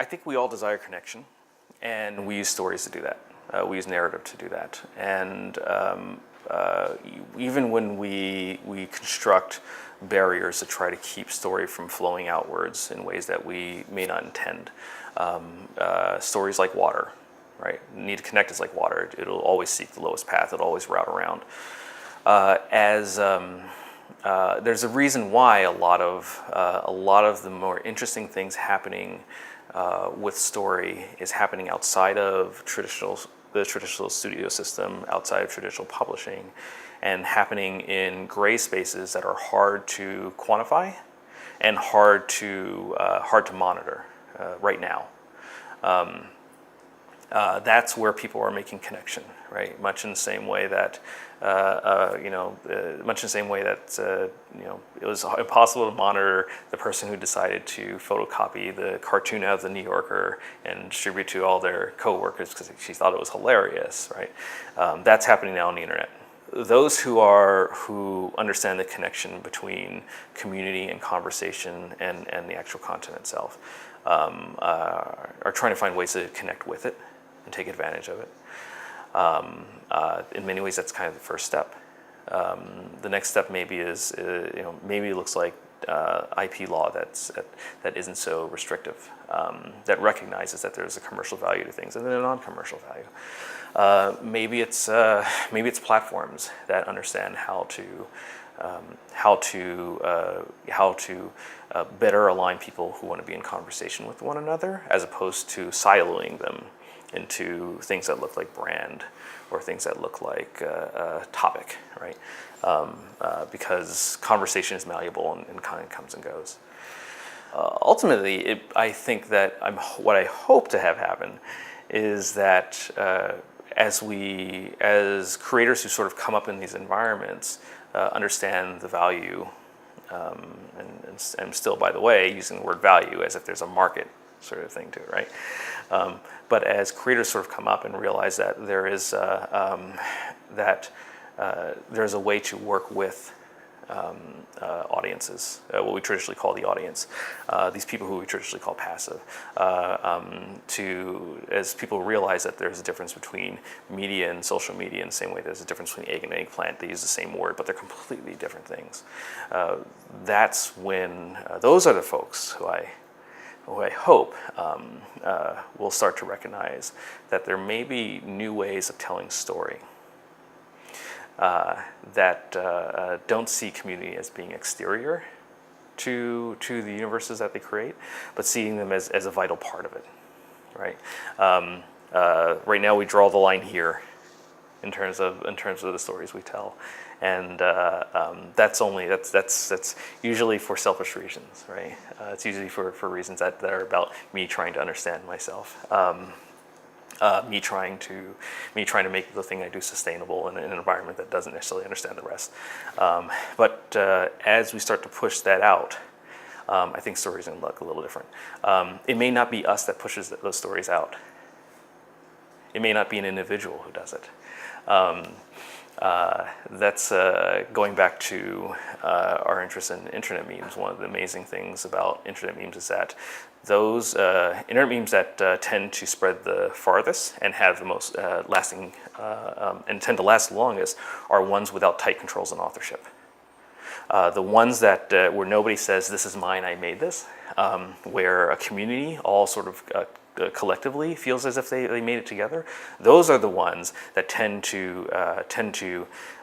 I think we all desire connection, and we use stories to do that. We use narrative to do that. And even when we construct barriers to try to keep story from flowing outwards in ways that we may not intend, stories like water, right? Need to connect is like water. It'll always seek the lowest path. It'll always route around. There's a reason why a lot of the more interesting things happening with story is happening outside of the traditional studio system, outside of traditional publishing, and happening in gray spaces that are hard to quantify and hard to monitor right now. That's where people are making connection, right? Much in the same way that, it was impossible to monitor the person who decided to photocopy the cartoon out of the New Yorker and distribute to all their coworkers because she thought it was hilarious, right? That's happening now on the internet. Those who understand the connection between community and conversation and the actual content itself are trying to find ways to connect with it and take advantage of it. In many ways, that's kind of the first step. The next step maybe is, maybe it looks like IP law that isn't so restrictive, that recognizes that there's a commercial value to things and then a non-commercial value. Maybe it's platforms that understand how to better align people who want to be in conversation with one another, as opposed to siloing them into things that look like brand or things that look like topic, right? Because conversation is malleable and kind of comes and goes. Ultimately, I think that what I hope to have happen is that as creators who sort of come up in these environments understand the value, and I'm still, by the way, using the word value as if there's a market sort of thing to it, right? But as creators sort of come up and realize that there is there's a way to work with audiences, what we traditionally call the audience, these people who we traditionally call passive, as people realize that there's a difference between media and social media in the same way there's a difference between egg and eggplant. They use the same word, but they're completely different things. That's when those are the folks who I hope will start to recognize that there may be new ways of telling story that don't see community as being exterior to the universes that they create, but seeing them as a vital part of it, right? Right now we draw the line here in terms of the stories we tell, and that's usually for selfish reasons, right? It's usually for reasons that are about me trying to understand myself, me trying to make the thing I do sustainable in an environment that doesn't necessarily understand the rest. But as we start to push that out, I think stories are going to look a little different. It may not be us that pushes those stories out. It may not be an individual who does it. That's going back to our interest in internet memes. One of the amazing things about internet memes is that those internet memes that tend to spread the farthest and have the most lasting and tend to last the longest are ones without tight controls on authorship. The ones that where nobody says, "This is mine, I made this," where a community all sort of collectively feels as if they made it together. Those are the ones that tend to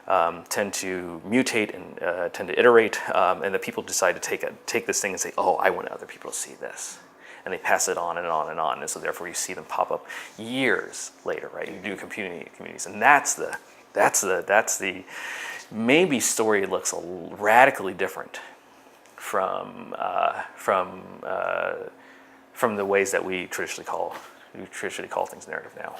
mutate and tend to iterate, and that people decide to take this thing and say, "Oh, I want other people to see this," and they pass it on and on and on, and so therefore you see them pop up years later, right? You do communities, and that's the maybe story looks radically different from the ways that we traditionally call things narrative now.